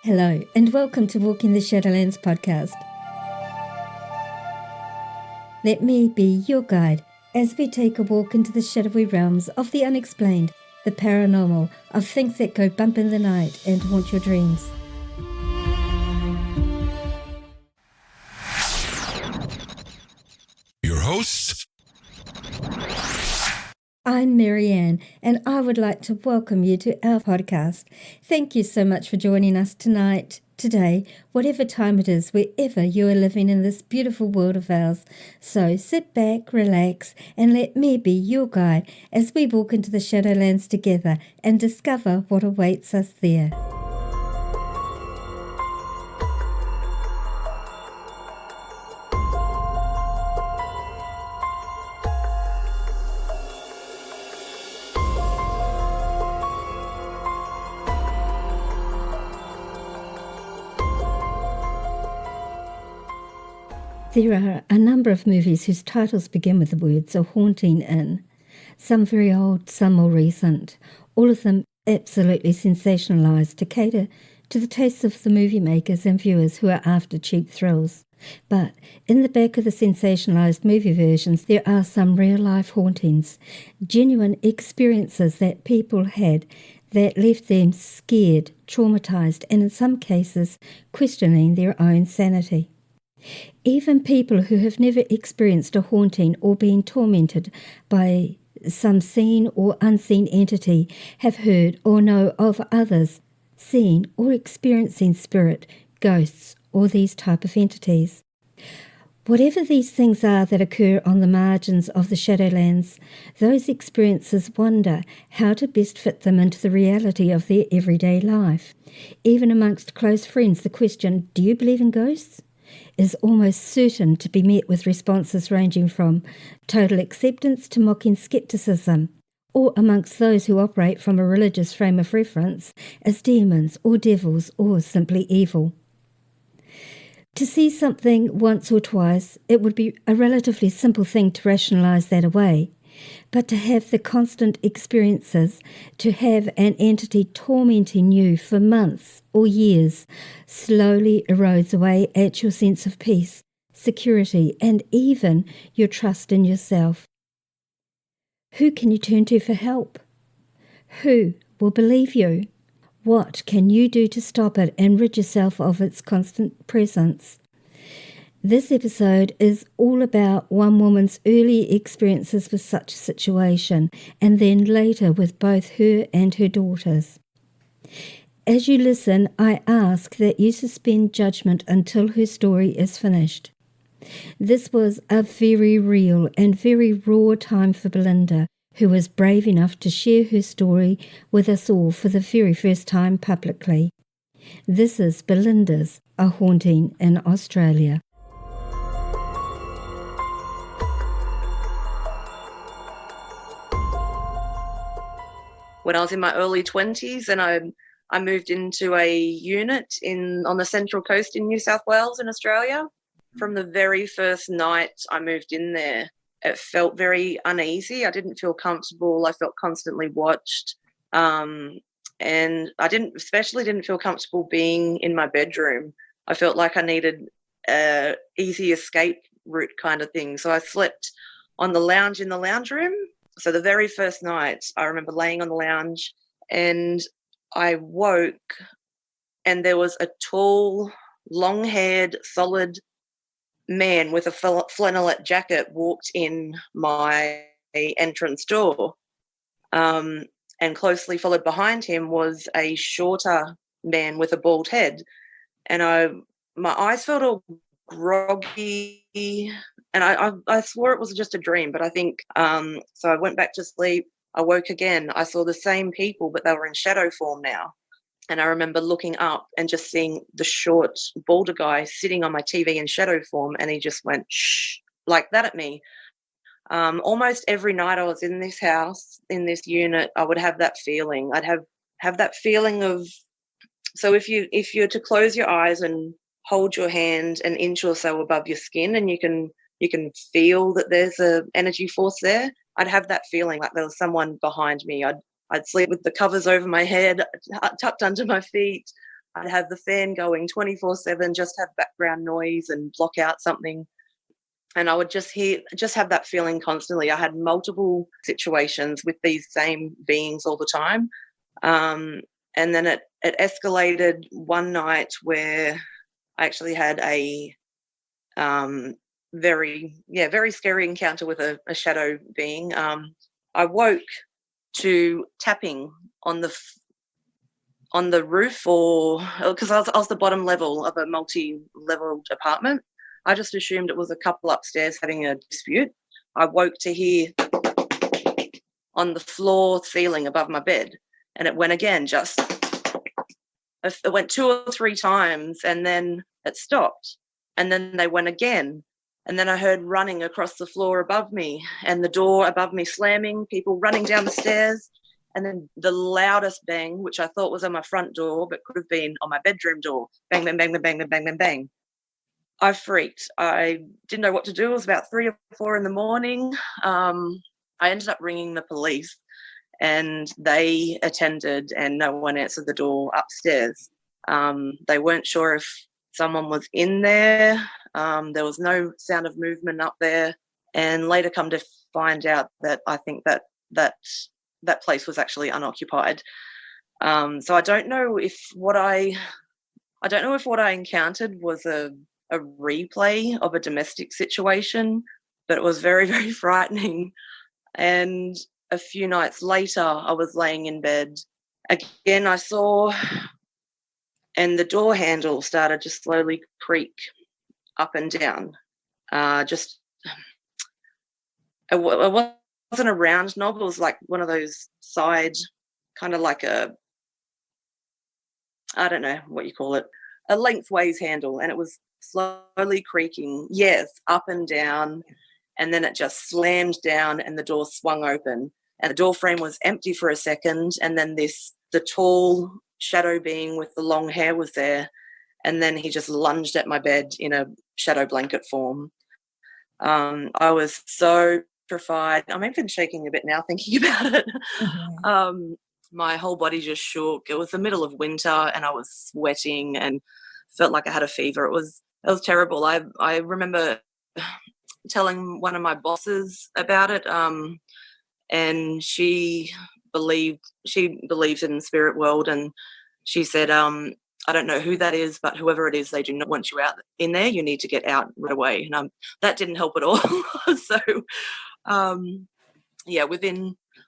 Hello, and welcome to Walking the Shadowlands podcast. Let me be your guide as we take a walk into the shadowy realms of the unexplained, the paranormal, of things that go bump in the night and haunt your dreams. Your hosts, I'm Marianne, and I would like to welcome you to our podcast. Thank you so much for joining us tonight, today, whatever time it is, wherever you are living in this beautiful world of ours. So sit back, relax, and let me be your guide as we walk into the Shadowlands together and discover what awaits us there. There are a number of movies whose titles begin with the words "a haunting in." Some very old, some more recent. All of them absolutely sensationalised to cater to the tastes of the movie makers and viewers who are after cheap thrills. But in the back of the sensationalised movie versions, there are some real-life hauntings, genuine experiences that people had that left them scared, traumatised, and in some cases questioning their own sanity. Even people who have never experienced a haunting or been tormented by some seen or unseen entity have heard or know of others seeing or experiencing spirit, ghosts, or these type of entities. Whatever these things are that occur on the margins of the Shadowlands, those experiences wonder how to best fit them into the reality of their everyday life. Even amongst close friends, the question, "Do you believe in ghosts?" is almost certain to be met with responses ranging from total acceptance to mocking scepticism, or amongst those who operate from a religious frame of reference as demons or devils or simply evil. To see something once or twice, it would be a relatively simple thing to rationalise that away. But to have the constant experiences, to have an entity tormenting you for months or years, slowly erodes away at your sense of peace, security, and even your trust in yourself. Who can you turn to for help? Who will believe you? What can you do to stop it and rid yourself of its constant presence? This episode is all about one woman's early experiences with such a situation, and then later with both her and her daughters. As you listen, I ask that you suspend judgment until her story is finished. This was a very real and very raw time for Belinda, who was brave enough to share her story with us all for the very first time publicly. This is Belinda's A Haunting in Australia. When I was in my early 20s, and I moved into a unit on the Central Coast in New South Wales in Australia. From the very first night I moved in there, it felt very uneasy. I didn't feel comfortable. I felt constantly watched. And I especially didn't feel comfortable being in my bedroom. I felt like I needed an easy escape route kind of thing. So I slept on the lounge in the lounge room. So the very first night, I remember laying on the lounge and I woke and there was a tall, long-haired, solid man with a flannelette jacket walked in my entrance door. And closely followed behind him was a shorter man with a bald head. And my eyes felt all groggy, and I swore it was just a dream, but I think so I went back to sleep. I woke again. I saw the same people, but they were in shadow form now. And I remember looking up and just seeing the short, balder guy sitting on my TV in shadow form, and he just went shh like that at me. Almost every night I was in this house, in this unit, I would have that feeling. I'd have that feeling of, so if you're to close your eyes and hold your hand an inch or so above your skin, and you can feel that there's a energy force there, I'd have that feeling like there was someone behind me. I'd sleep with the covers over my head, tucked under my feet. I'd have the fan going 24/7, just have background noise and block out something. And I would just have that feeling constantly. I had multiple situations with these same beings all the time. And then it escalated one night where I actually had a very scary encounter with a shadow being. I woke to tapping on the roof, or because I was the bottom level of a multi-leveled apartment. I just assumed it was a couple upstairs having a dispute. I woke to hear on the floor ceiling above my bed, and it went again. It went 2 or 3 times, and then it stopped, and then they went again, and then I heard running across the floor above me, and the door above me slamming, people running down the stairs, and then the loudest bang, which I thought was on my front door, but could have been on my bedroom door. Bang, bang, bang, bang, bang, bang, bang, bang. I freaked. I didn't know what to do. It was about 3 or 4 in the morning. I ended up ringing the police, and they attended, and no one answered the door upstairs. They weren't sure if someone was in there. There was no sound of movement up there, and later come to find out that I think that place was actually unoccupied. So I don't know if what I encountered was a replay of a domestic situation, but it was very, very frightening. And a few nights later, I was laying in bed. Again, I saw, and the door handle started to slowly creak up and down. It wasn't a round knob. It was like one of those side, kind of like I don't know what you call it, a lengthways handle, and it was slowly creaking, yes, up and down, and then it just slammed down and the door swung open, and the door frame was empty for a second, and then the tall shadow being with the long hair was there, and then he just lunged at my bed in a shadow blanket form. I was so petrified. I'm even shaking a bit now thinking about it. Mm-hmm. My whole body just shook. It was the middle of winter, and I was sweating and felt like I had a fever. It was terrible. I remember telling one of my bosses about it, and she believes in the spirit world, and she said, I don't know who that is, but whoever it is, they do not want you out in there. You need to get out right away. And that didn't help at all. So,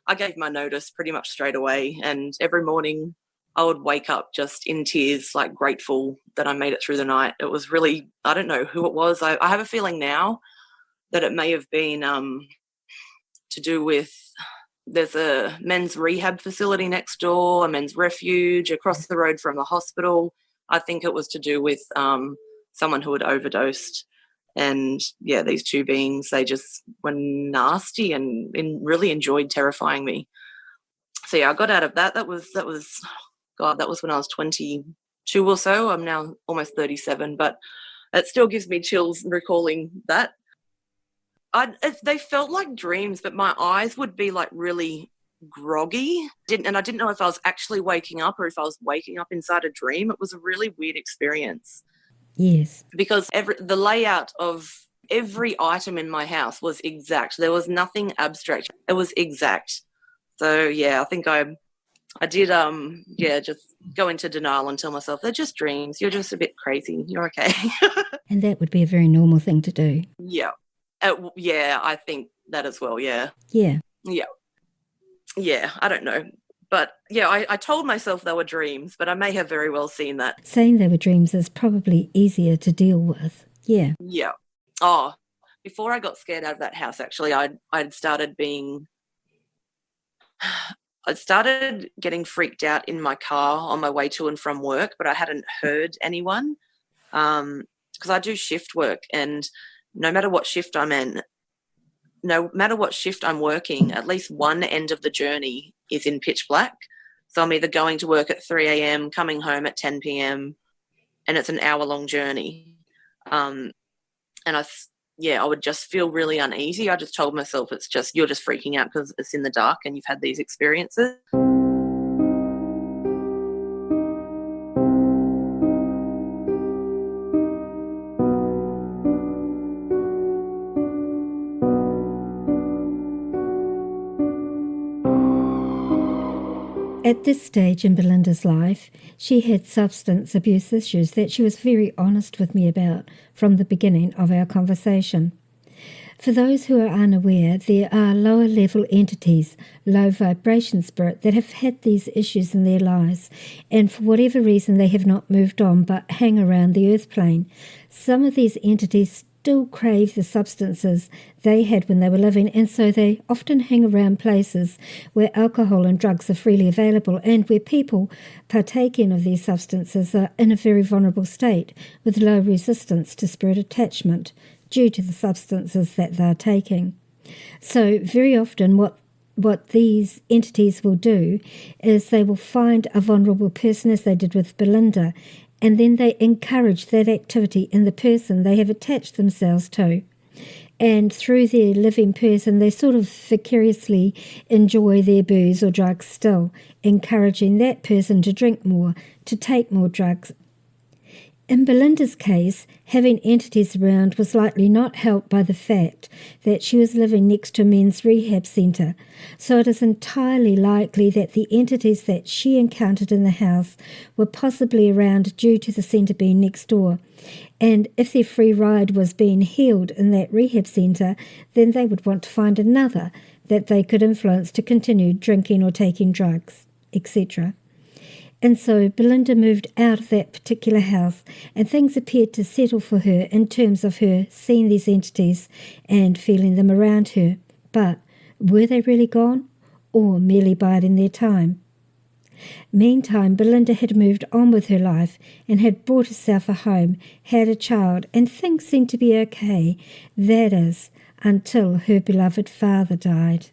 I gave my notice pretty much straight away, and every morning I would wake up just in tears, like grateful that I made it through the night. It was really, I don't know who it was. I have a feeling now that it may have been to do with, there's a men's rehab facility next door, a men's refuge across the road from the hospital. I think it was to do with someone who had overdosed. And, yeah, these two beings, they just were nasty and really enjoyed terrifying me. So, yeah, I got out of that. That was when I was 22 or so. I'm now almost 37, but it still gives me chills recalling that. They felt like dreams, but my eyes would be like really groggy. I didn't know if I was actually waking up or if I was waking up inside a dream. It was a really weird experience. Yes. Because the layout of every item in my house was exact. There was nothing abstract. It was exact. So, yeah, I think I did, just go into denial and tell myself, they're just dreams. You're just a bit crazy. You're okay. And that would be a very normal thing to do. Yeah. I think that as well, yeah. Yeah. Yeah. Yeah, I don't know. But, yeah, I told myself they were dreams, but I may have very well seen that. Saying they were dreams is probably easier to deal with. Yeah. Yeah. Oh, before I got scared out of that house, actually, I'd started getting freaked out in my car on my way to and from work, but I hadn't heard anyone because I do shift work, and no matter what shift I'm in, no matter what shift I'm working, at least one end of the journey is in pitch black. So I'm either going to work at 3 a.m., coming home at 10 p.m., and it's an hour-long journey. And I would just feel really uneasy. I just told myself you're just freaking out because it's in the dark and you've had these experiences. At this stage in Belinda's life, she had substance abuse issues that she was very honest with me about from the beginning of our conversation. For those who are unaware, there are lower level entities, low vibration spirit, that have had these issues in their lives, and for whatever reason they have not moved on but hang around the earth plane. Some of these entities still crave the substances they had when they were living, and so they often hang around places where alcohol and drugs are freely available and where people partaking of these substances are in a very vulnerable state with low resistance to spirit attachment due to the substances that they're taking. So very often what these entities will do is they will find a vulnerable person, as they did with Belinda, and then they encourage that activity in the person they have attached themselves to. And through their living person, they sort of vicariously enjoy their booze or drugs still, encouraging that person to drink more, to take more drugs. In Belinda's case, having entities around was likely not helped by the fact that she was living next to a men's rehab centre, so it is entirely likely that the entities that she encountered in the house were possibly around due to the centre being next door. And if their free ride was being healed in that rehab centre, then they would want to find another that they could influence to continue drinking or taking drugs, etc. And so Belinda moved out of that particular house, and things appeared to settle for her in terms of her seeing these entities and feeling them around her. But were they really gone, or merely biding their time? Meantime, Belinda had moved on with her life and had bought herself a home, had a child, and things seemed to be okay. That is, until her beloved father died.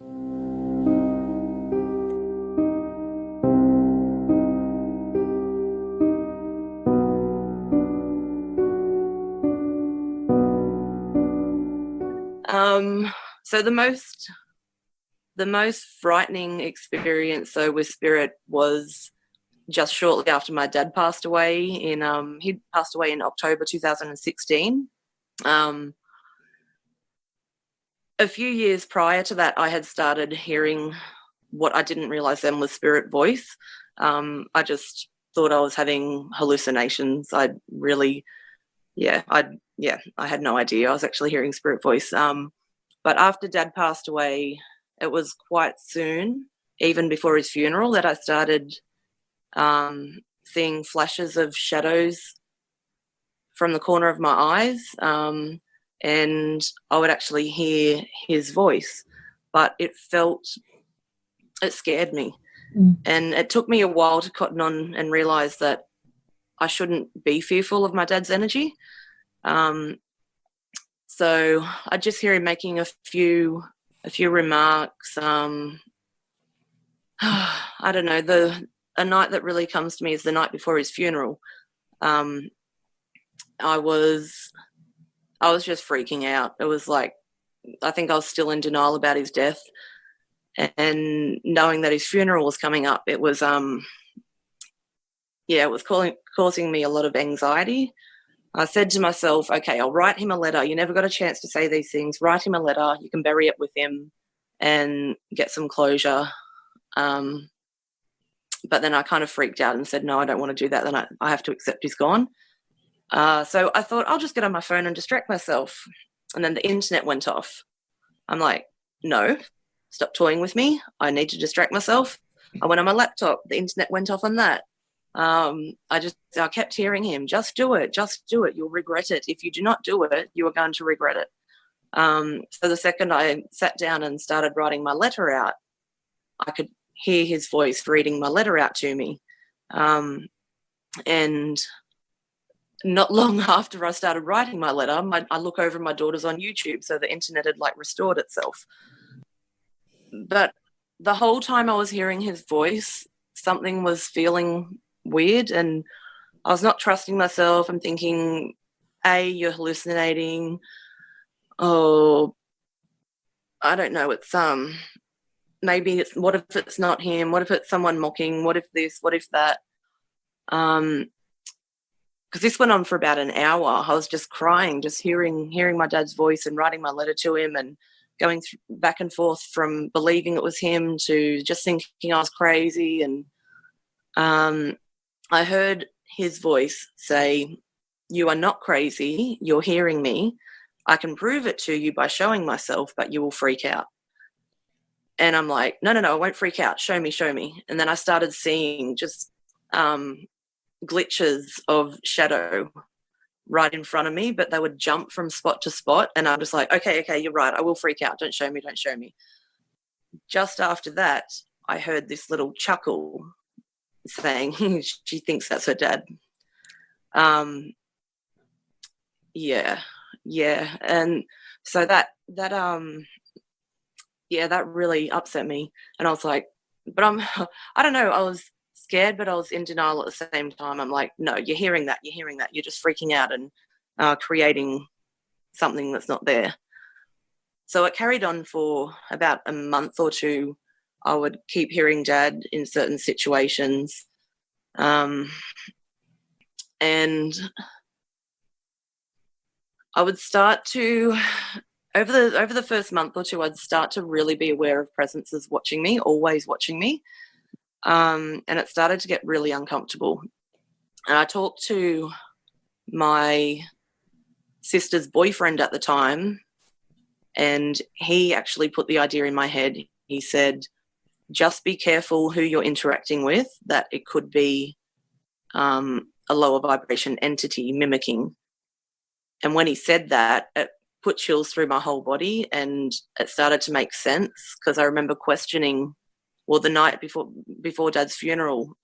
So the most frightening experience with spirit was just shortly after my dad passed away. He passed away in October 2016. A few years prior to that, I had started hearing what I didn't realize then was spirit voice. I just thought I was having hallucinations. I had no idea I was actually hearing spirit voice. But after Dad passed away, it was quite soon, even before his funeral, that I started seeing flashes of shadows from the corner of my eyes, and I would actually hear his voice, but it scared me. And it took me a while to cotton on and realise that I shouldn't be fearful of my dad's energy. So I just hear him making a few remarks. I don't know. A night that really comes to me is the night before his funeral. I was just freaking out. It was like, I think I was still in denial about his death, and knowing that his funeral was coming up, it was causing me a lot of anxiety. I said to myself, okay, I'll write him a letter. You never got a chance to say these things. Write him a letter. You can bury it with him and get some closure. But then I kind of freaked out and said, no, I don't want to do that. Then I have to accept he's gone. So I thought, I'll just get on my phone and distract myself. And then the internet went off. I'm like, no, stop toying with me. I need to distract myself. I went on my laptop. The internet went off on that. I kept hearing him, just do it. You'll regret it. If you do not do it, you are going to regret it. So the second I sat down and started writing my letter out, I could hear his voice reading my letter out to me. And not long after I started writing my letter, I look over, my daughter's on YouTube, so the internet had restored itself. But the whole time I was hearing his voice, something was feeling weird, and I was not trusting myself. I'm thinking, you're hallucinating. Oh, I don't know. It's maybe it's, what if it's not him? What if it's someone mocking? What if this? What if that? Because this went on for about an hour. I was just crying, just hearing my dad's voice and writing my letter to him, and going back and forth from believing it was him to just thinking I was crazy. And I heard his voice say, "You are not crazy. You're hearing me. I can prove it to you by showing myself, but you will freak out." And I'm like, no, I won't freak out. Show me, show me. And then I started seeing just glitches of shadow right in front of me, but they would jump from spot to spot. And I'm just like, okay, you're right. I will freak out. Don't show me, don't show me. Just after that, I heard this little chuckle saying she thinks that's her dad. Yeah. And so that really upset me. And I was like, but I don't know, I was scared, but I was in denial at the same time. I'm like, no, you're hearing that. You're just freaking out and creating something that's not there. So it carried on for about a month or two. I would keep hearing Dad in certain situations. And I would start to, over the first month or two, I'd start to really be aware of presences watching me, always watching me. And it started to get really uncomfortable. And I talked to my sister's boyfriend at the time, and he actually put the idea in my head. He said, just be careful who you're interacting with, that it could be a lower vibration entity mimicking. And when he said that, it put chills through my whole body, and it started to make sense, because I remember questioning, well, the night before Dad's funeral,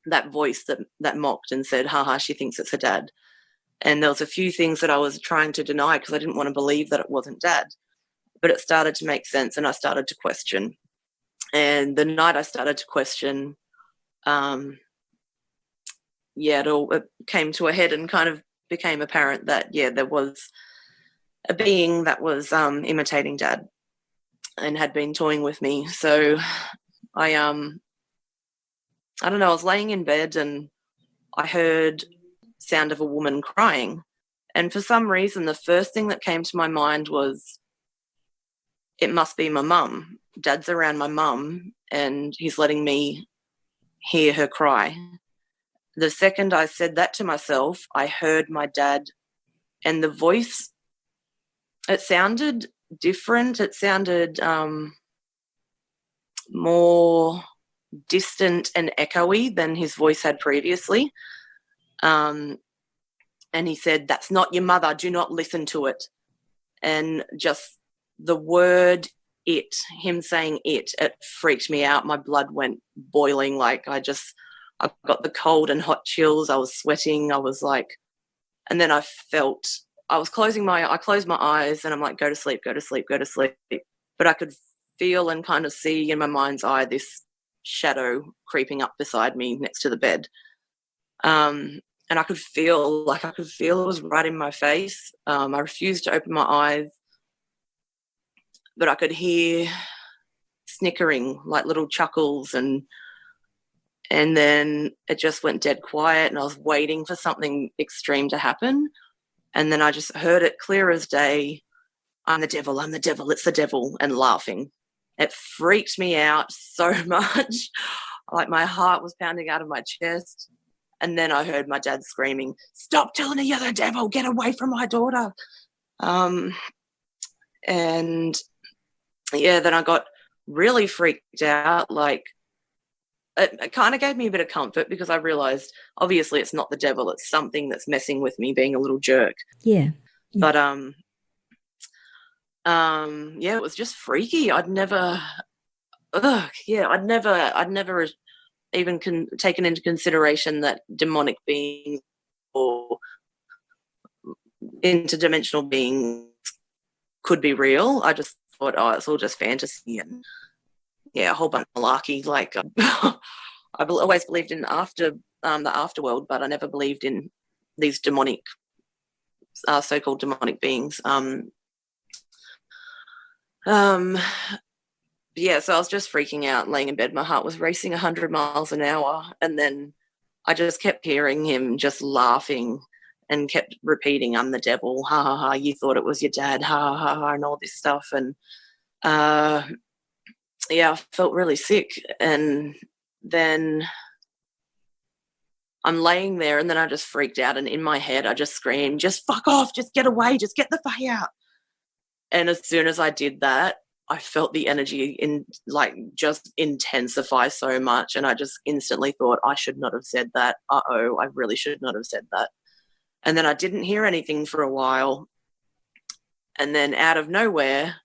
that voice that mocked and said, haha, she thinks it's her dad. And there was a few things that I was trying to deny because I didn't want to believe that it wasn't Dad. But it started to make sense, and I started to question. And the night I started to question, it came to a head and kind of became apparent that, there was a being that was imitating Dad and had been toying with me. So I don't know, I was laying in bed and I heard sound of a woman crying. And for some reason, the first thing that came to my mind was, it must be my mum. Dad's around my mum and he's letting me hear her cry. The second I said that to myself, I heard my dad, and the voice, it sounded different. It sounded more distant and echoey than his voice had previously. And he said, "That's not your mother. Do not listen to it." And just the word it, him saying it freaked me out. My blood went boiling. Like I got the cold and hot chills. I was sweating. I was like, and then I closed my eyes and I'm like, go to sleep, go to sleep, go to sleep. But I could feel and kind of see in my mind's eye this shadow creeping up beside me next to the bed. And I could feel it was right in my face. I refused to open my eyes, but I could hear snickering, like little chuckles, and then it just went dead quiet, and I was waiting for something extreme to happen. And then I just heard it clear as day, I'm the devil, it's the devil, and laughing. It freaked me out so much. Like my heart was pounding out of my chest. And then I heard my dad screaming, "Stop telling her you're the devil, get away from my daughter." And then I got really freaked out. Like it kind of gave me a bit of comfort, because I realized obviously it's not the devil, it's something that's messing with me, being a little jerk. Yeah. But it was just freaky. I'd never even taken into consideration that demonic beings or interdimensional beings could be real. I just thought, it's all just fantasy and a whole bunch of malarkey. Like I've always believed in the afterworld, but I never believed in these demonic, so-called demonic beings. So I was just freaking out, laying in bed. My heart was racing 100 miles an hour. And then I just kept hearing him just laughing and kept repeating, "I'm the devil. Ha, ha, ha. You thought it was your dad. Ha, ha, ha," and all this stuff. And, I felt really sick. And then I'm laying there, and then I just freaked out, and in my head I just screamed, just fuck off, just get away, just get the fuck out. And as soon as I did that, I felt the energy just intensify so much, and I just instantly thought, I should not have said that. I really should not have said that. And then I didn't hear anything for a while, and then out of nowhere,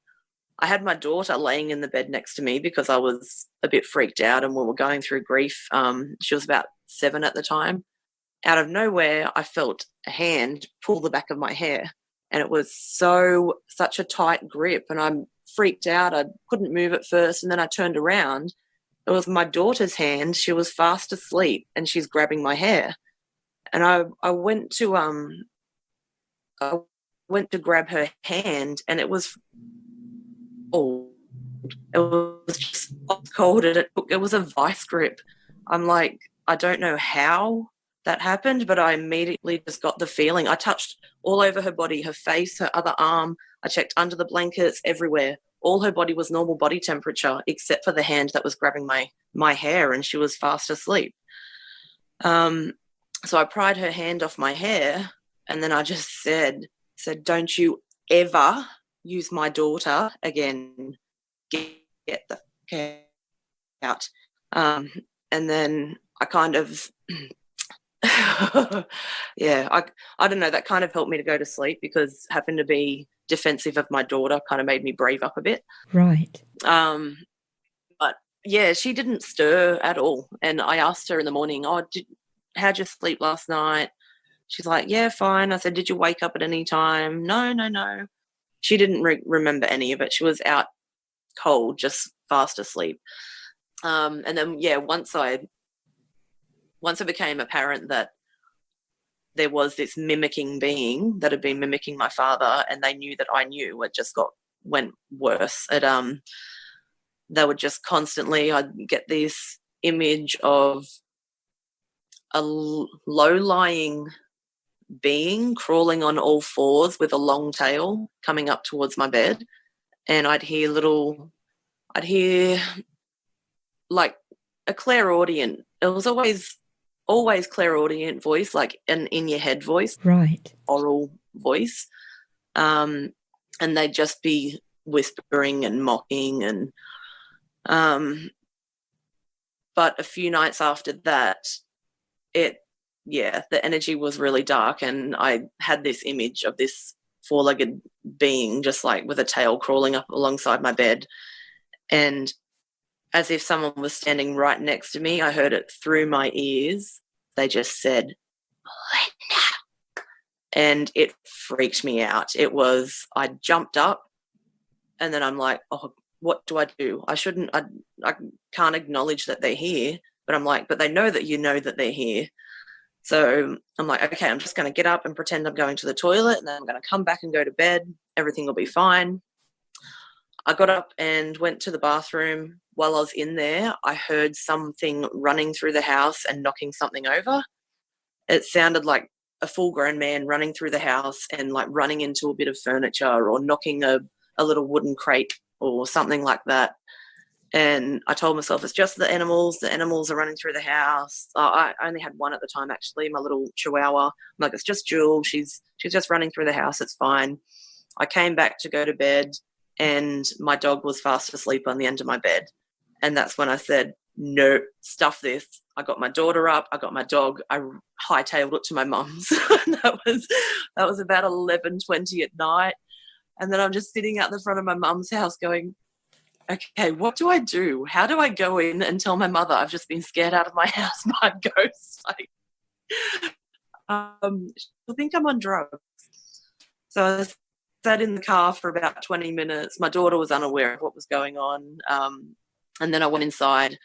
I had my daughter laying in the bed next to me because I was a bit freaked out and we were going through grief. She was about 7 at the time. Out of nowhere, I felt a hand pull the back of my hair, and it was such a tight grip, and I'm freaked out. I couldn't move at first, and then I turned around. It was my daughter's hand. She was fast asleep, and she's grabbing my hair. And I went to grab her hand, and it was cold. It was just cold, and it was a vice grip. I'm like, I don't know how that happened, but I immediately just got the feeling. I touched all over her body, her face, her other arm. I checked under the blankets, everywhere. All her body was normal body temperature, except for the hand that was grabbing my hair, and she was fast asleep. So I pried her hand off my hair, and then I just said, don't you ever use my daughter again. Get the fuck out. And then I kind of... yeah, I don't know, that kind of helped me to go to sleep, because having to be defensive of my daughter kind of made me brave up a bit. Right. But yeah, she didn't stir at all. And I asked her in the morning, how'd you sleep last night? She's like, yeah, fine. I said, did you wake up at any time? No. She didn't remember any of it. She was out cold, just fast asleep. And then, yeah, once it became apparent that there was this mimicking being that had been mimicking my father, and they knew that I knew, it just went worse. They would just constantly, I'd get this image of a low-lying being crawling on all fours with a long tail coming up towards my bed, and I'd hear like a clairaudient. It was always clairaudient voice, like an in your head voice, right, oral voice, and they'd just be whispering and mocking, and but a few nights after that, the energy was really dark, and I had this image of this four-legged being just like with a tail crawling up alongside my bed, and as if someone was standing right next to me, I heard it through my ears. They just said, Belinda. And it freaked me out. I jumped up, and then I'm like, oh, what do I do? I can't acknowledge that they're here, but I'm like, but they know that you know that they're here. So I'm like, okay, I'm just going to get up and pretend I'm going to the toilet, and then I'm going to come back and go to bed. Everything will be fine. I got up and went to the bathroom. While I was in there, I heard something running through the house and knocking something over. It sounded like a full-grown man running through the house and like running into a bit of furniture or knocking a little wooden crate or something like that. And I told myself, it's just the animals are running through the house. I only had one at the time, actually, my little chihuahua. I'm like, it's just Jewel. She's just running through the house. It's fine. I came back to go to bed, and my dog was fast asleep on the end of my bed. And that's when I said, no, stuff this. I got my daughter up. I got my dog. I hightailed it to my mum's. that was about 11:20 at night. And then I'm just sitting out the front of my mum's house going, okay, what do I do? How do I go in and tell my mother I've just been scared out of my house by a ghost? She'll think I'm on drugs. So I sat in the car for about 20 minutes. My daughter was unaware of what was going on. And then I went inside,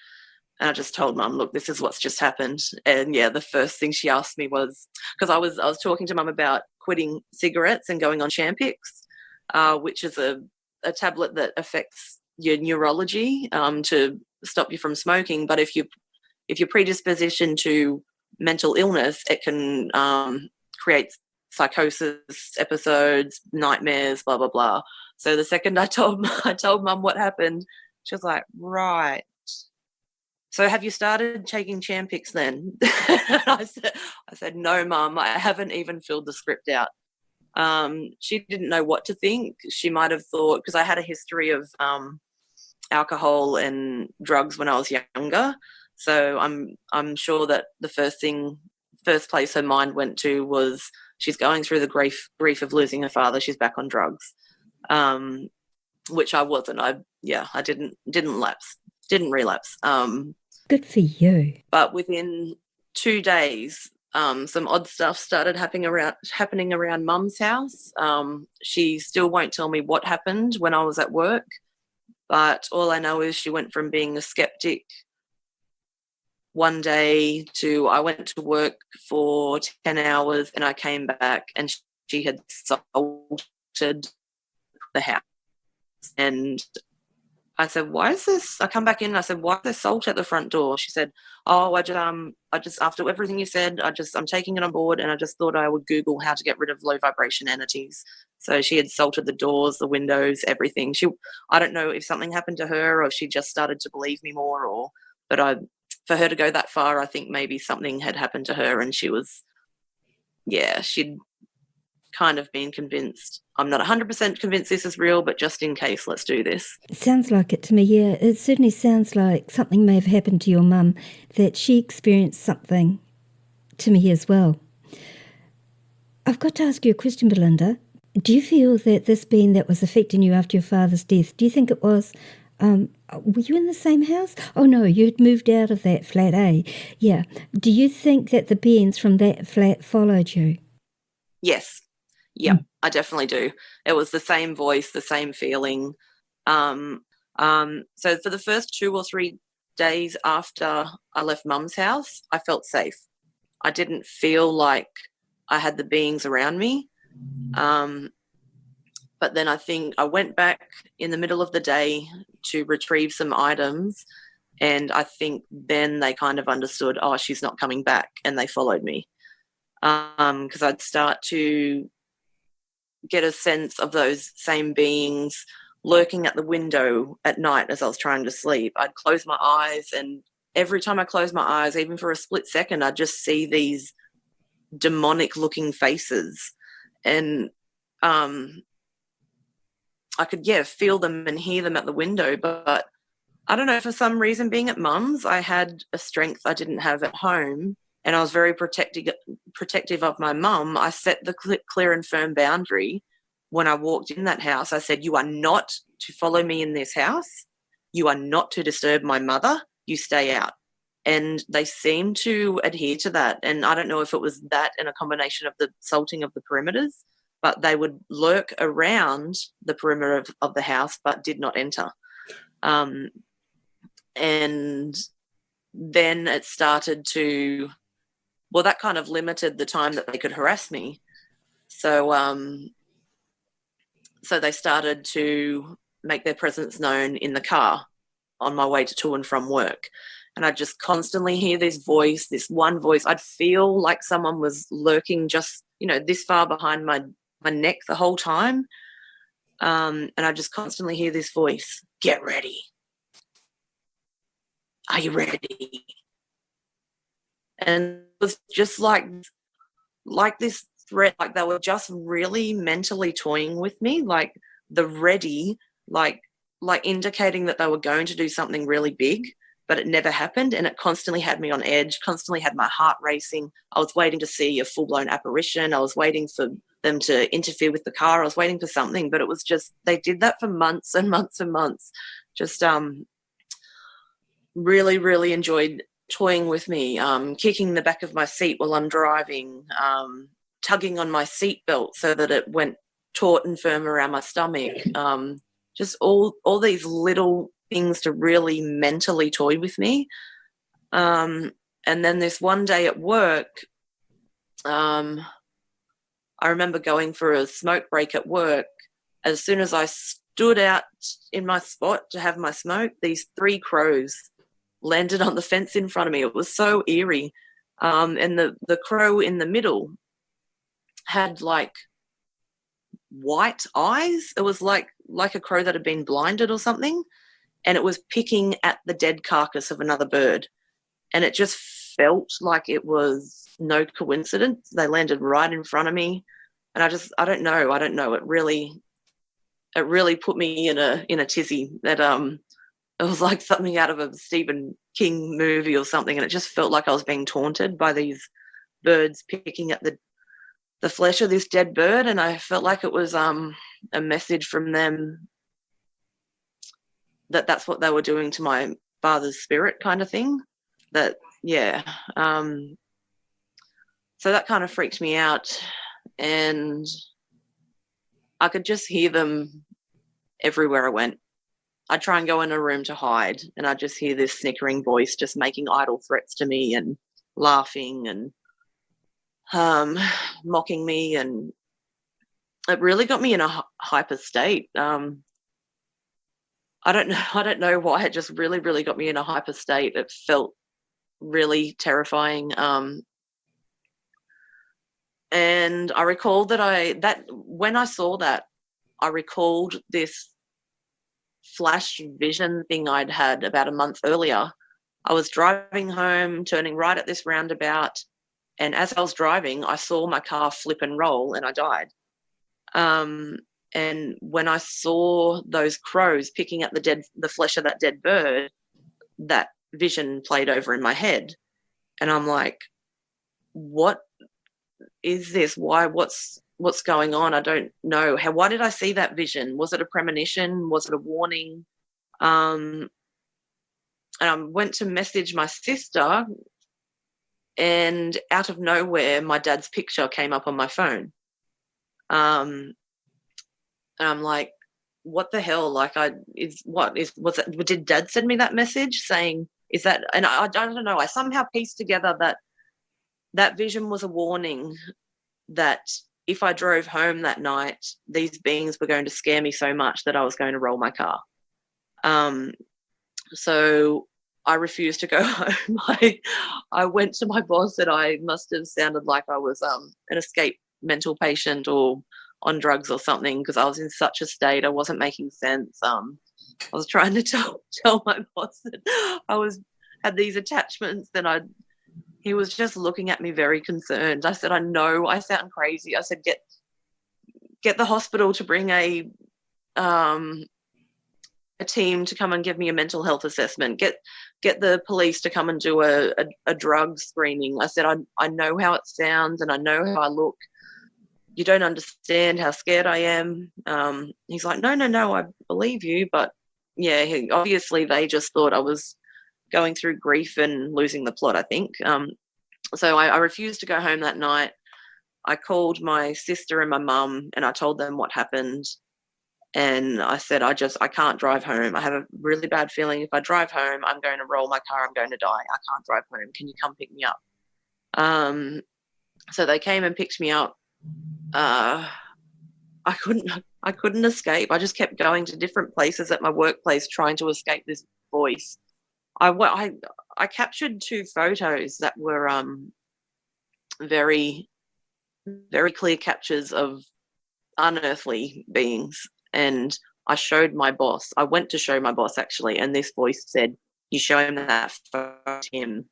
and I just told Mum, look, this is what's just happened. And yeah, the first thing she asked me was, because I was talking to Mum about quitting cigarettes and going on Champix, which is a tablet that affects your neurology to stop you from smoking. But if you're predisposition to mental illness, it can create psychosis episodes, nightmares, blah blah blah. So the second I told Mum what happened, she was like, right. so have you started taking Champix then? I said, no, Mum, I haven't even filled the script out. She didn't know what to think. She might have thought, because I had a history of alcohol and drugs when I was younger, so I'm sure that the first place her mind went to was she's going through the grief of losing her father. She's back on drugs, which I wasn't. I didn't relapse. Good for you. But within 2 days, some odd stuff started happening around Mum's house. She still won't tell me what happened when I was at work, but all I know is she went from being a skeptic one day to I went to work for 10 hours and I came back and she had salted the house. And I said, why is this? I come back in and I said, why is there salt at the front door? She said, oh, I just after everything you said, I'm taking it on board, and I just thought I would Google how to get rid of low vibration entities. So she had salted the doors, the windows, everything. I don't know if something happened to her or if she just started to believe me more, but for her to go that far, I think maybe something had happened to her and she'd kind of been convinced. I'm not 100% convinced this is real, but just in case, let's do this. It sounds like it to me, yeah. It certainly sounds like something may have happened to your mum, that she experienced something to me as well. I've got to ask you a question, Belinda. Do you feel that this being that was affecting you after your father's death, do you think it was, were you in the same house? Oh no, you had moved out of that flat, eh? Yeah. Do you think that the beings from that flat followed you? Yes. Yeah, I definitely do. It was the same voice, the same feeling. So for the first 2 or 3 days after I left Mum's house, I felt safe. I didn't feel like I had the beings around me. But then I think I went back in the middle of the day to retrieve some items, and I think then they kind of understood, oh, she's not coming back, and they followed me. Because I'd start to get a sense of those same beings lurking at the window at night as I was trying to sleep. I'd close my eyes, and every time I closed my eyes, even for a split second, I'd just see these demonic looking faces, and I could feel them and hear them at the window. But I don't know, for some reason, being at Mum's, I had a strength I didn't have at home, and I was very protective of my mum. I set the clear and firm boundary when I walked in that house. I said, you are not to follow me in this house. You are not to disturb my mother. You stay out. And they seemed to adhere to that. And I don't know if it was that and a combination of the salting of the perimeters, but they would lurk around the perimeter of the house but did not enter. And then it started to... well, that kind of limited the time that they could harass me. So they started to make their presence known in the car on my way to and from work. And I'd just constantly hear this one voice. I'd feel like someone was lurking just, this far behind my neck the whole time. And I just constantly hear this voice, get ready. Are you ready? And it was just like this threat, like they were just really mentally toying with me, like the ready, like indicating that they were going to do something really big, but it never happened. And it constantly had me on edge, constantly had my heart racing. I was waiting to see a full-blown apparition. I was waiting for them to interfere with the car. I was waiting for something, but it was just, they did that for months and months and months. Just really, really enjoyed toying with me, kicking the back of my seat while I'm driving, tugging on my seatbelt so that it went taut and firm around my stomach. Just all these little things to really mentally toy with me. And then this one day at work, I remember going for a smoke break at work. As soon as I stood out in my spot to have my smoke, these 3 crows landed on the fence in front of me. It was so eerie. And the crow in the middle had like white eyes. It was like a crow that had been blinded or something. and it was picking at the dead carcass of another bird. And it just felt like it was no coincidence. They landed right in front of me. And I don't know. It really put me in a tizzy. That it was like something out of a Stephen King movie or something, and it just felt like I was being taunted by these birds picking at the flesh of this dead bird. And I felt like it was a message from them that that's what they were doing to my father's spirit, kind of thing. That, yeah. So that kind of freaked me out, and I could just hear them everywhere I went. I'd try and go in a room to hide, and I'd just hear this snickering voice just making idle threats to me and laughing and mocking me, and it really got me in a hyper state. I don't know why. It just really got me in a hyper state. It felt really terrifying. And I recalled that when I saw that, I recalled this flash vision thing I'd had about a month earlier. I was driving home, turning right at this roundabout, and as I was driving, I saw my car flip and roll, and I died. And when I saw those crows picking at the flesh of that dead bird, that vision played over in my head, and I'm like, what is this? Why? What's going on? I don't know. Why did I see that vision? Was it a premonition? Was it a warning? And I went to message my sister, and out of nowhere, my dad's picture came up on my phone. And I'm like, what the hell? Like, did Dad send me that message saying, is that, and I don't know. I somehow pieced together that vision was a warning that if I drove home that night, these beings were going to scare me so much that I was going to roll my car. So I refused to go home. I went to my boss, and I must have sounded like I was an escaped mental patient or on drugs or something, because I was in such a state. I wasn't making sense. I was trying to tell my boss that I had these attachments, and he was just looking at me very concerned. I said, I know I sound crazy. I said, get the hospital to bring a team to come and give me a mental health assessment. Get the police to come and do a drug screening. I said, I know how it sounds, and I know how I look. You don't understand how scared I am. He's like, no, I believe you. But yeah, obviously they just thought I was going through grief and losing the plot, I think. So I refused to go home that night. I called my sister and my mum, and I told them what happened. And I said, I can't drive home. I have a really bad feeling if I drive home, I'm going to roll my car. I'm going to die. I can't drive home. Can you come pick me up? So they came and picked me up. I couldn't escape. I just kept going to different places at my workplace trying to escape this voice. I captured 2 photos that were very, very clear captures of unearthly beings, and I showed my boss. I went to show my boss, actually, and this voice said, you show him that photo to him.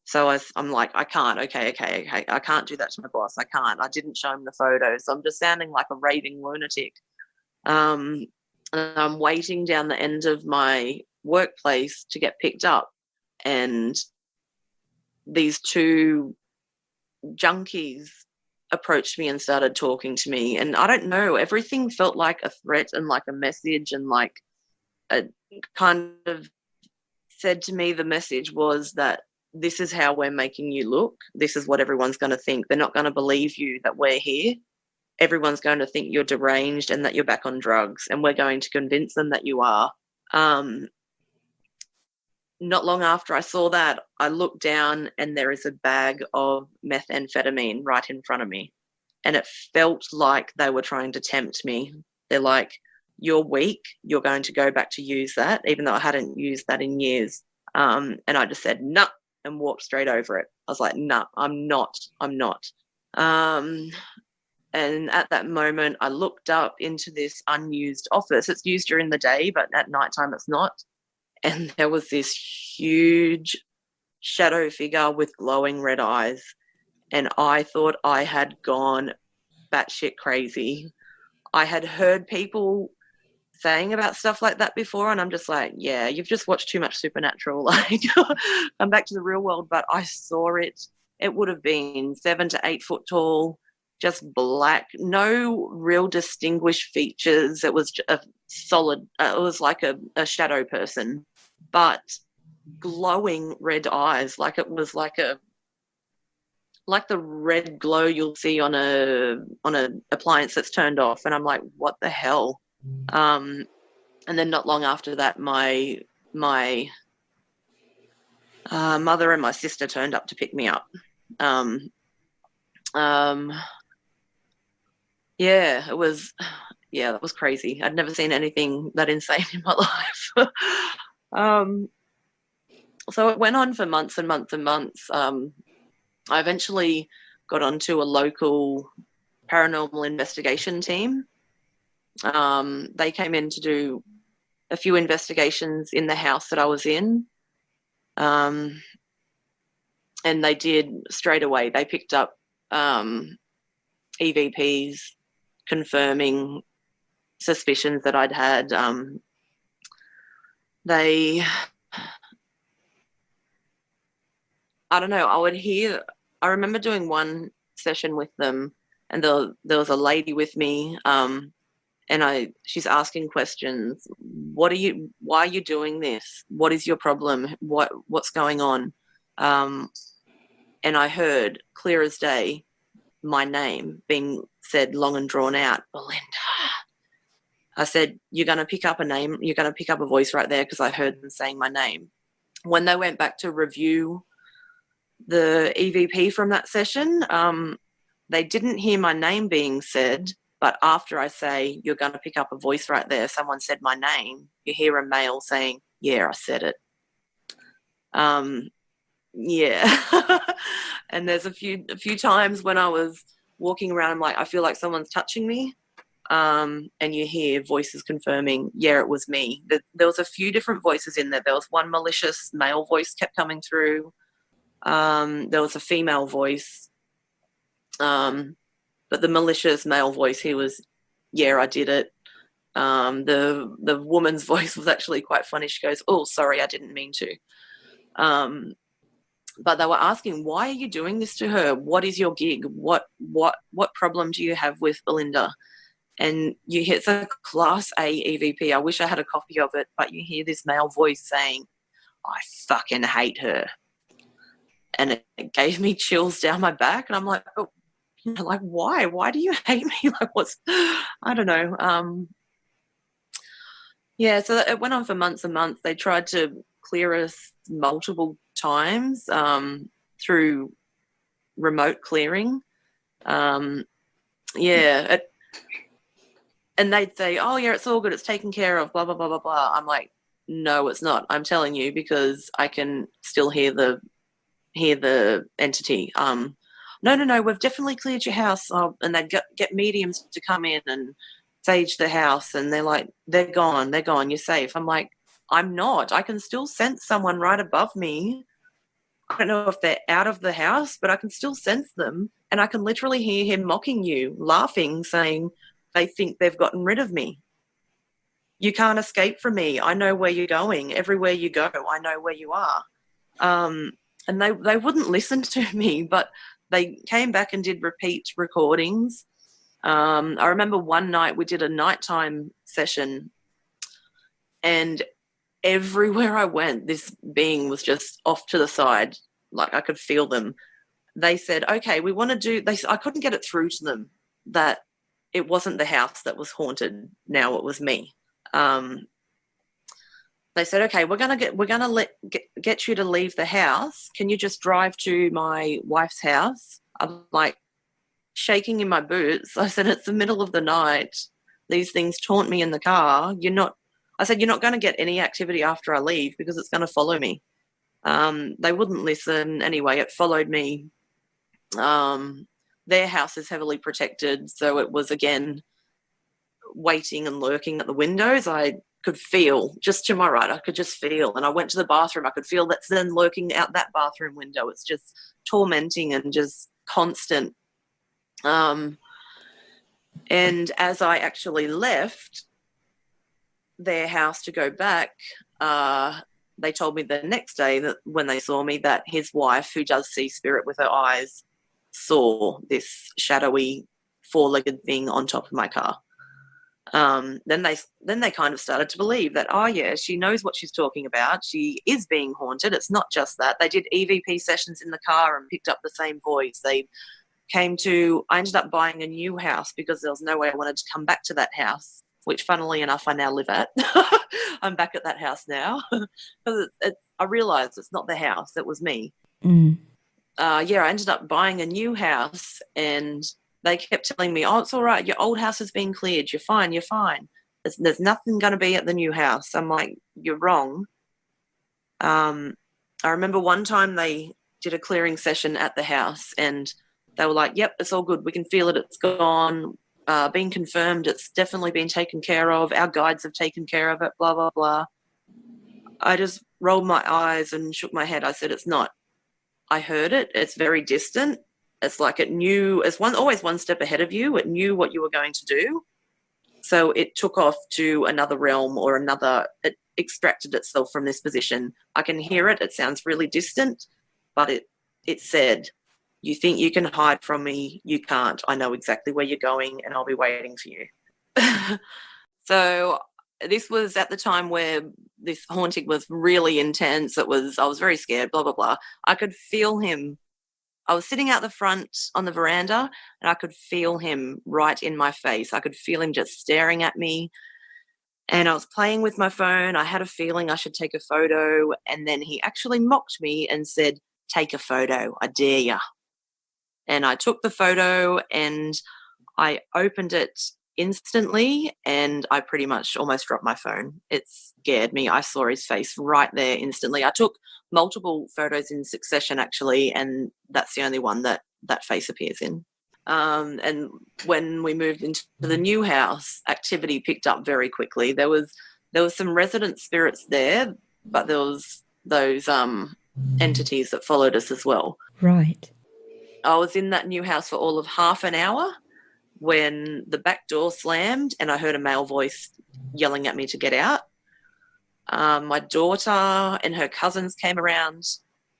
So I'm like, I can't. Okay. I can't do that to my boss. I can't. I didn't show him the photos. So I'm just sounding like a raving lunatic. And I'm waiting down the end of my workplace to get picked up, and these 2 junkies approached me and started talking to me. And I don't know, everything felt like a threat and like a message, and like a kind of said to me, the message was that this is how we're making you look. This is what everyone's going to think. They're not going to believe you that we're here. Everyone's going to think you're deranged and that you're back on drugs, and we're going to convince them that you are. Not long after I saw that, I looked down, and there is a bag of methamphetamine right in front of me. And it felt like they were trying to tempt me. They're like, you're weak. You're going to go back to use that, even though I hadn't used that in years. And I just said, no, and walked straight over it. I was like, no, I'm not. And at that moment, I looked up into this unused office. It's used during the day, but at nighttime it's not. and there was this huge shadow figure with glowing red eyes, and I thought I had gone batshit crazy. I had heard people saying about stuff like that before, and I'm just like, yeah, you've just watched too much Supernatural. Like, I'm back to the real world. But I saw it. It would have been 7 to 8 foot tall, just black, no real distinguished features. It was a solid, it was like a shadow person, but glowing red eyes. Like it was like the red glow you'll see on a appliance that's turned off. And I'm like, what the hell? And then not long after that, my mother and my sister turned up to pick me up. Yeah, that was crazy. I'd never seen anything that insane in my life. So it went on for months and months and months. I eventually got onto a local paranormal investigation team. They came in to do a few investigations in the house that I was in. And they did straight away. They picked up EVPs confirming suspicions that I'd had. I don't know, I remember doing one session with them, and there was a lady with me, and she's asking questions. Why are you doing this? What is your problem? What's going on? And I heard clear as day my name being said long and drawn out, Belinda. I said, you're going to pick up a name, you're going to pick up a voice right there, because I heard them saying my name. When they went back to review the EVP from that session, they didn't hear my name being said, but after I say, you're going to pick up a voice right there, someone said my name, you hear a male saying, yeah, I said it. Yeah. And there's a few times when I was walking around, I'm like, I feel like someone's touching me. And you hear voices confirming, yeah, it was me. There was a few different voices in there. There was one malicious male voice kept coming through. There was a female voice. But the malicious male voice, he was, yeah, I did it. The woman's voice was actually quite funny. She goes, oh, sorry, I didn't mean to. But they were asking, why are you doing this to her? What is your gig? What problem do you have with Belinda? And you hear, it's a Class A EVP. I wish I had a copy of it, but you hear this male voice saying, I fucking hate her. And it gave me chills down my back. And I'm like, oh, like, why? Why do you hate me? Like, I don't know. Yeah, so it went on for months and months. They tried to clear us multiple times through remote clearing. And they'd say, oh, yeah, it's all good, it's taken care of, blah, blah, blah, blah, blah. I'm like, no, it's not. I'm telling you, because I can still hear the entity. No, we've definitely cleared your house. And they'd get mediums to come in and sage the house, and they're like, they're gone, you're safe. I'm like, I'm not. I can still sense someone right above me. I don't know if they're out of the house, but I can still sense them, and I can literally hear him mocking you, laughing, saying they think they've gotten rid of me. You can't escape from me. I know where you're going. Everywhere you go, I know where you are. And they wouldn't listen to me, but they came back and did repeat recordings. I remember one night we did a nighttime session, and everywhere I went, this being was just off to the side. Like, I could feel them. They said, okay, we want to do this. I couldn't get it through to them that it wasn't the house that was haunted. Now it was me. They said, okay, we're going to get you to leave the house. Can you just drive to my wife's house? I'm like shaking in my boots. I said, it's the middle of the night. These things taunt me in the car. I said, you're not going to get any activity after I leave, because it's going to follow me. They wouldn't listen. Anyway, it followed me. Their house is heavily protected, so it was, again, waiting and lurking at the windows. I could feel just to my right. I could just feel. And I went to the bathroom. I could feel that's then lurking out that bathroom window. It's just tormenting and just constant. And as I actually left their house to go back, they told me the next day that when they saw me that his wife, who does see spirit with her eyes, saw this shadowy four-legged thing on top of my car. Then they kind of started to believe that, oh yeah, she knows what she's talking about. She is being haunted. It's not just that. They did EVP sessions in the car and picked up the same voice. I ended up buying a new house because there was no way I wanted to come back to that house, which funnily enough I now live at. I'm back at that house now because I realised it's not the house, it was me. I ended up buying a new house, and they kept telling me, oh, it's all right, your old house has been cleared, you're fine. There's nothing going to be at the new house. I'm like, you're wrong. I remember one time they did a clearing session at the house, and they were like, yep, it's all good, we can feel it, it's gone, been confirmed, it's definitely been taken care of, our guides have taken care of it, blah, blah, blah. I just rolled my eyes and shook my head. I said, it's not. I heard it. It's very distant. It's like it knew, always one step ahead of you. It knew what you were going to do. So it took off to another realm or it extracted itself from this position. I can hear it. It sounds really distant, but it said, you think you can hide from me? You can't. I know exactly where you're going, and I'll be waiting for you. So this was at the time where this haunting was really intense. I was very scared, blah, blah, blah. I could feel him. I was sitting out the front on the veranda, and I could feel him right in my face. I could feel him just staring at me. And I was playing with my phone. I had a feeling I should take a photo. And then he actually mocked me and said, take a photo, I dare ya. And I took the photo and I opened it instantly, and I pretty much almost dropped my phone. It scared me. I saw his face right there instantly. I took multiple photos in succession, actually, and that's the only one that face appears in. And when we moved into the new house, activity picked up very quickly. There was some resident spirits there, but there was those entities that followed us as well. Right. I was in that new house for all of half an hour when the back door slammed and I heard a male voice yelling at me to get out. My daughter and her cousins came around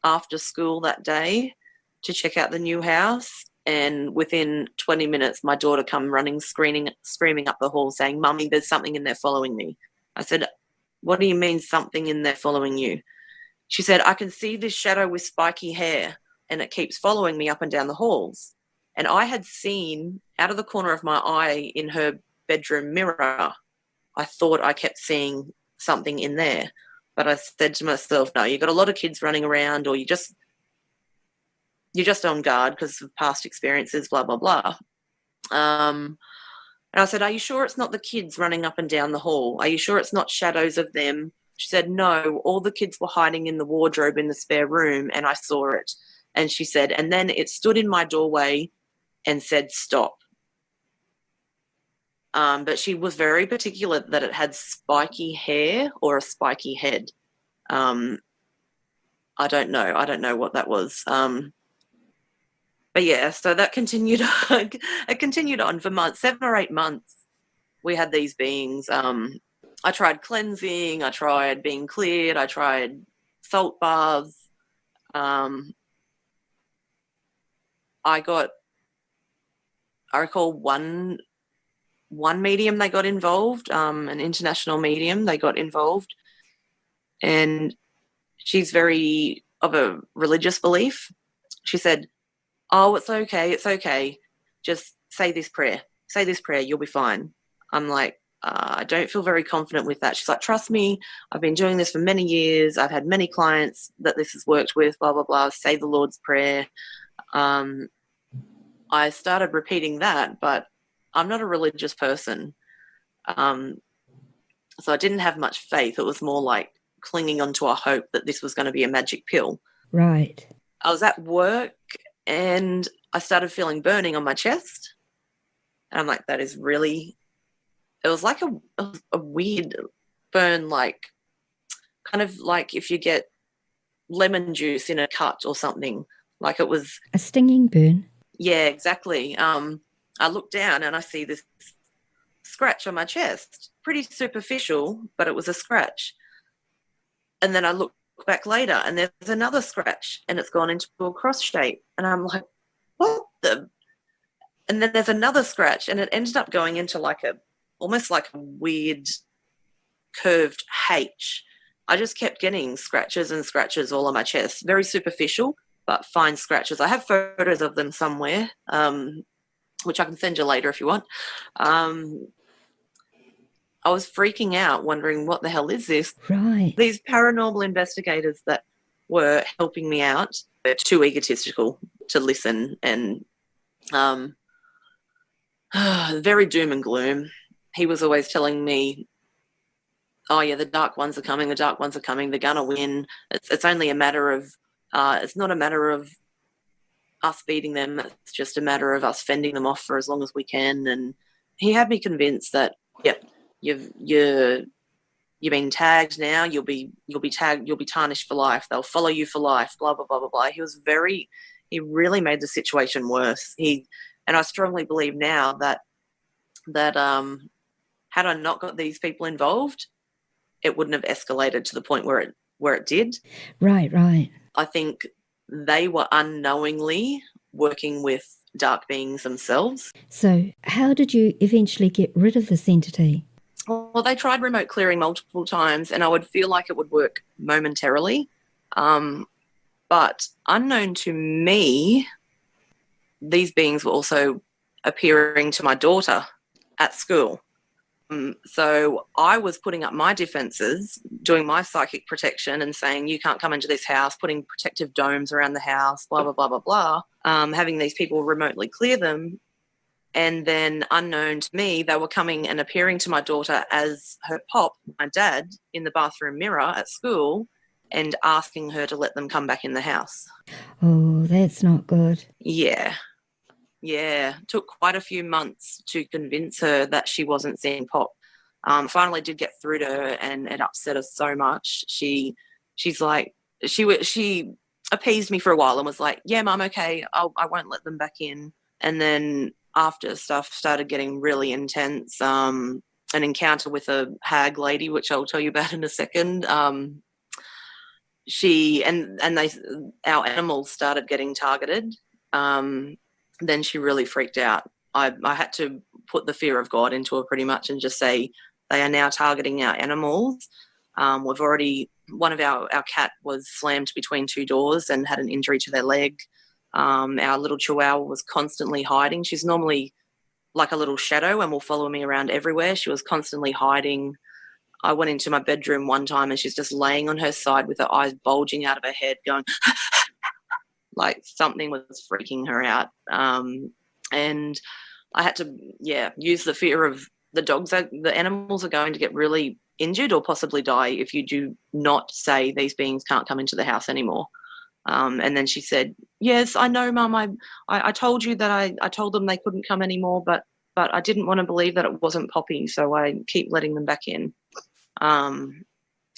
after school that day to check out the new house, and within 20 minutes my daughter come running, screaming up the hall saying, Mummy, there's something in there following me. I said, what do you mean something in there following you? She said, I can see this shadow with spiky hair and it keeps following me up and down the halls. And I had seen out of the corner of my eye in her bedroom mirror, I thought I kept seeing something in there. But I said to myself, no, you've got a lot of kids running around, or you're just on guard because of past experiences, blah, blah, blah. And I said, are you sure it's not the kids running up and down the hall? Are you sure it's not shadows of them? She said, no, all the kids were hiding in the wardrobe in the spare room and I saw it. And she said, and then it stood in my doorway and said, stop. But she was very particular that it had spiky hair or a spiky head. I don't know what that was. But yeah, so that continued. It continued on for months, 7 or 8 months. We had these beings. I tried cleansing. I tried being cleared. I tried salt baths. I recall one medium they got involved, an international medium, they got involved, and she's very of a religious belief. She said, oh, it's okay, just say this prayer, you'll be fine. I'm like, I don't feel very confident with that. She's like, trust me, I've been doing this for many years, I've had many clients that this has worked with, blah, blah, blah, say the Lord's Prayer. I started repeating that, but I'm not a religious person. So I didn't have much faith. It was more like clinging onto a hope that this was going to be a magic pill. Right. I was at work and I started feeling burning on my chest. And I'm like, that is really, it was like a weird burn like kind of like if you get lemon juice in a cut or something. Like it was a stinging burn. Yeah, exactly. I look down and I see this scratch on my chest. Pretty superficial, but it was a scratch. And then I look back later and there's another scratch and it's gone into a cross shape. And I'm like, what the? And then there's another scratch and it ended up going into like almost like a weird curved H. I just kept getting scratches and scratches all on my chest. Very superficial, but fine scratches. I have photos of them somewhere, which I can send you later if you want. I was freaking out, wondering what the hell is this? Right. These paranormal investigators that were helping me out, they're too egotistical to listen and very doom and gloom. He was always telling me, oh, yeah, the dark ones are coming, they're going to win. It's only a matter of, it's not a matter of us beating them, it's just a matter of us fending them off for as long as we can. And he had me convinced that, yep, you've been tagged now, you'll be tagged, you'll be tarnished for life, they'll follow you for life, blah, blah, blah, blah, blah. He really made the situation worse. And I strongly believe now that had I not got these people involved, it wouldn't have escalated to the point where it did. Right. I think they were unknowingly working with dark beings themselves. So how did you eventually get rid of this entity? Well, they tried remote clearing multiple times and I would feel like it would work momentarily. But unknown to me, these beings were also appearing to my daughter at school. So I was putting up my defenses, doing my psychic protection and saying, you can't come into this house, putting protective domes around the house, blah, blah, blah, blah, blah, having these people remotely clear them. And then unknown to me, they were coming and appearing to my daughter as her pop, my dad, in the bathroom mirror at school and asking her to let them come back in the house. Oh, that's not good. Yeah. Took quite a few months to convince her that she wasn't seeing pop. Finally did get through to her and it upset her so much. She's like, she appeased me for a while and was like, yeah, Mum, okay, I won't let them back in. And then after stuff started getting really intense, an encounter with a hag lady, which I'll tell you about in a second. Our animals started getting targeted. Then she really freaked out. I had to put the fear of God into her pretty much and just say, they are now targeting our animals. We've already, one of our cat was slammed between two doors and had an injury to their leg. Our little chihuahua was constantly hiding. She's normally like a little shadow and will follow me around everywhere. She was constantly hiding. I went into my bedroom one time and she's just laying on her side with her eyes bulging out of her head going, like something was freaking her out. And I had to, use the fear of the animals are going to get really injured or possibly die if you do not say these beings can't come into the house anymore. And then she said, yes, I know, Mum, I told you that I told them they couldn't come anymore, but I didn't want to believe that it wasn't Poppy, so I keep letting them back in. And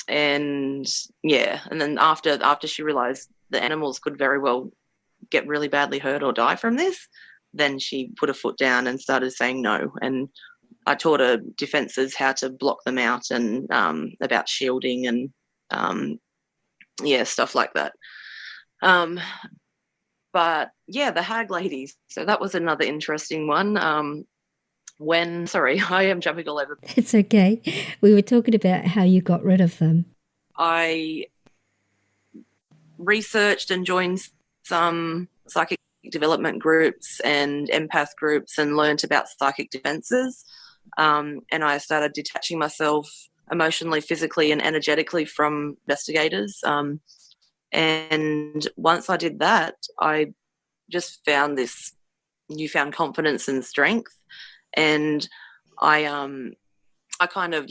then after she realised the animals could very well get really badly hurt or die from this, then she put her foot down and started saying no. And I taught her defences, how to block them out and about shielding and, stuff like that. But, the hag ladies. So that was another interesting one. Sorry, I am jumping all over. It's okay. We were talking about how you got rid of them. I researched and joined some psychic development groups and empath groups and learnt about psychic defences. And I started detaching myself emotionally, physically and energetically from investigators. And once I did that, I just found this newfound confidence and strength. And I kind of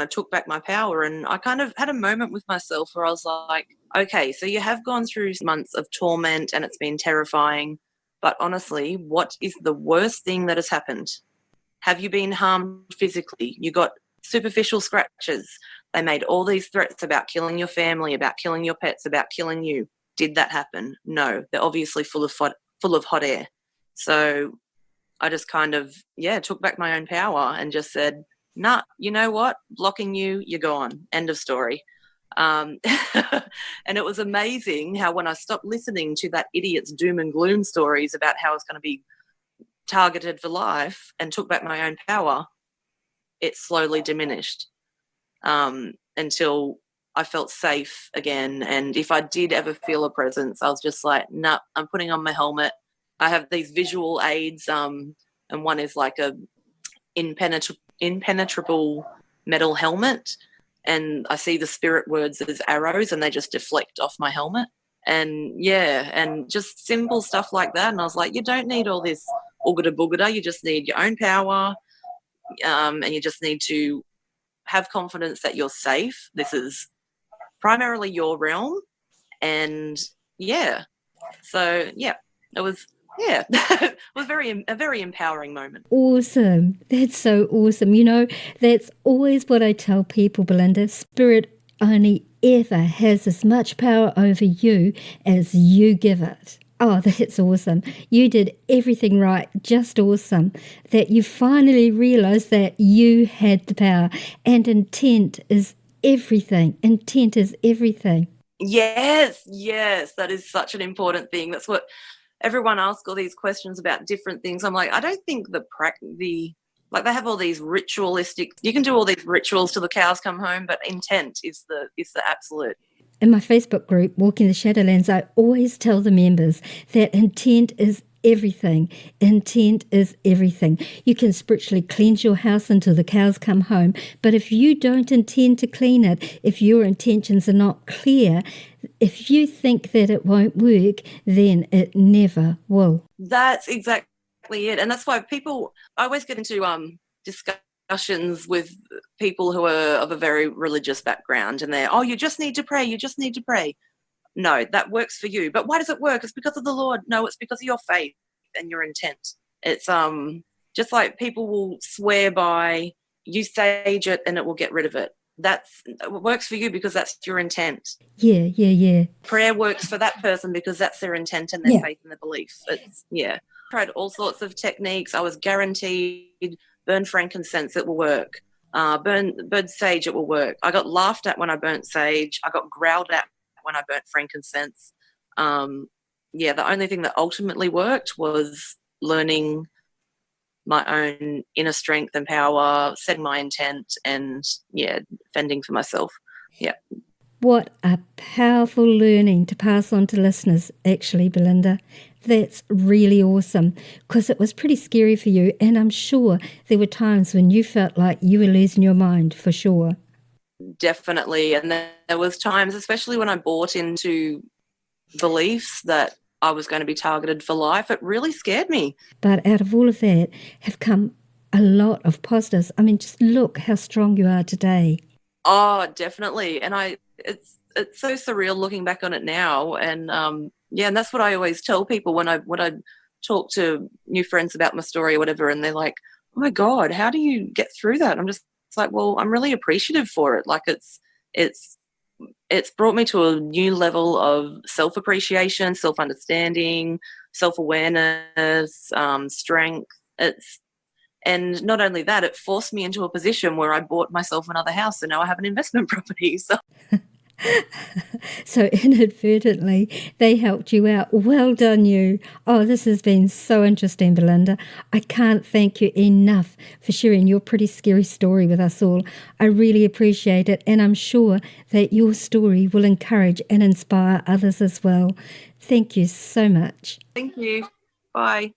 took back my power, and I kind of had a moment with myself where I was like, okay, so you have gone through months of torment and it's been terrifying, but honestly, what is the worst thing that has happened? Have you been harmed physically? You got superficial scratches. They made all these threats about killing your family, about killing your pets, about killing you. Did that happen? No. They're obviously full of hot air. So I just kind of, took back my own power and just said, nah, you know what? Blocking you, you're gone. End of story. And it was amazing how when I stopped listening to that idiot's doom and gloom stories about how I was going to be targeted for life and took back my own power, it slowly diminished until I felt safe again. And if I did ever feel a presence, I was just like, nah, I'm putting on my helmet. I have these visual aids, and one is like a impenetrable metal helmet, and I see the spirit words as arrows and they just deflect off my helmet. And and just simple stuff like that. And I was like, you don't need all this oogada boogada, you just need your own power, and you just need to have confidence that you're safe. This is primarily your realm. And so it was it was a very empowering moment. Awesome. That's so awesome. You know, that's always what I tell people, Belinda. Spirit only ever has as much power over you as you give it. Oh, that's awesome. You did everything right. Just awesome. That you finally realized that you had the power. And intent is everything. Intent is everything. Yes. That is such an important thing. That's what everyone asks all these questions about different things. I'm like, I don't think they have all these ritualistic, you can do all these rituals till the cows come home, but intent is the absolute. In my Facebook group, Walking the Shadowlands, I always tell the members that intent is everything. Intent is everything. You can spiritually cleanse your house until the cows come home, but if you don't intend to clean it, if your intentions are not clear, if you think that it won't work, then it never will. That's exactly it. And that's why I always get into discussions with people who are of a very religious background, and they're, you just need to pray. No, that works for you. But why does it work? It's because of the Lord. No, it's because of your faith and your intent. It's just like people will swear by, you sage it and it will get rid of it. It works for you because that's your intent. Yeah. Prayer works for that person because that's their intent and their faith and their belief. Tried all sorts of techniques. I was guaranteed burn frankincense, it will work. Burn sage, it will work. I got laughed at when I burnt sage. I got growled at when I burnt frankincense. The only thing that ultimately worked was learning my own inner strength and power, setting my intent, and fending for myself. Yeah. What a powerful learning to pass on to listeners, actually, Belinda. That's really awesome, because it was pretty scary for you, and I'm sure there were times when you felt like you were losing your mind, for sure. Definitely. And there was times, especially when I bought into beliefs that I was going to be targeted for life, it really scared me. But out of all of that have come a lot of positives. I mean, just look how strong you are today. Oh, definitely. And it's so surreal looking back on it now. And and that's what I always tell people when I talk to new friends about my story or whatever, and they're like, oh my God, how do you get through that? I'm just like, well, I'm really appreciative for it. Like it's brought me to a new level of self-appreciation, self-understanding, self-awareness, strength. And not only that, it forced me into a position where I bought myself another house, and now I have an investment property. So inadvertently, they helped you out. Well done, you. Oh, this has been so interesting, Belinda. I can't thank you enough for sharing your pretty scary story with us all. I really appreciate it, and I'm sure that your story will encourage and inspire others as well. Thank you so much. Thank you. Bye.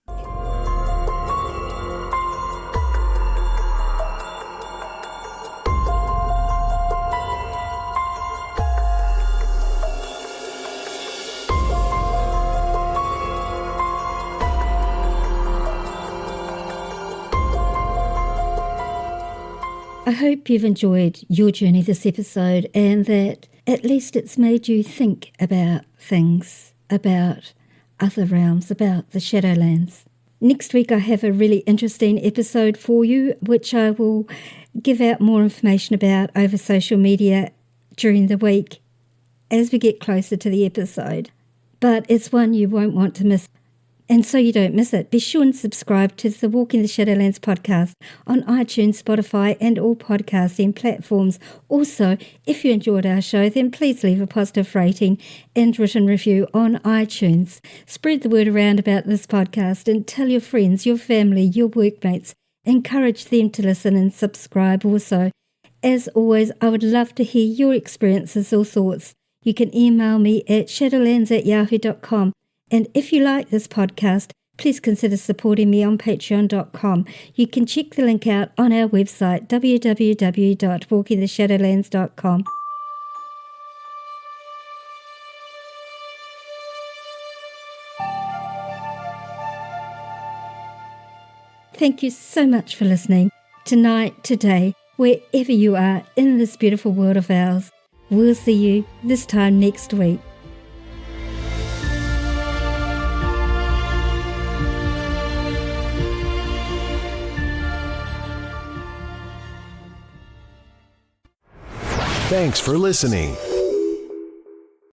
I hope you've enjoyed your journey this episode, and that at least it's made you think about things, about other realms, about the Shadowlands. Next week I have a really interesting episode for you, which I will give out more information about over social media during the week as we get closer to the episode. But it's one you won't want to miss. And so you don't miss it, be sure and subscribe to the Walking the Shadowlands podcast on iTunes, Spotify, and all podcasting platforms. Also, if you enjoyed our show, then please leave a positive rating and written review on iTunes. Spread the word around about this podcast and tell your friends, your family, your workmates. Encourage them to listen and subscribe also. As always, I would love to hear your experiences or thoughts. You can email me at shadowlands@yahoo.com. And if you like this podcast, please consider supporting me on patreon.com. You can check the link out on our website, www.walkingtheshadowlands.com. Thank you so much for listening. Tonight, today, wherever you are in this beautiful world of ours, we'll see you this time next week. Thanks for listening.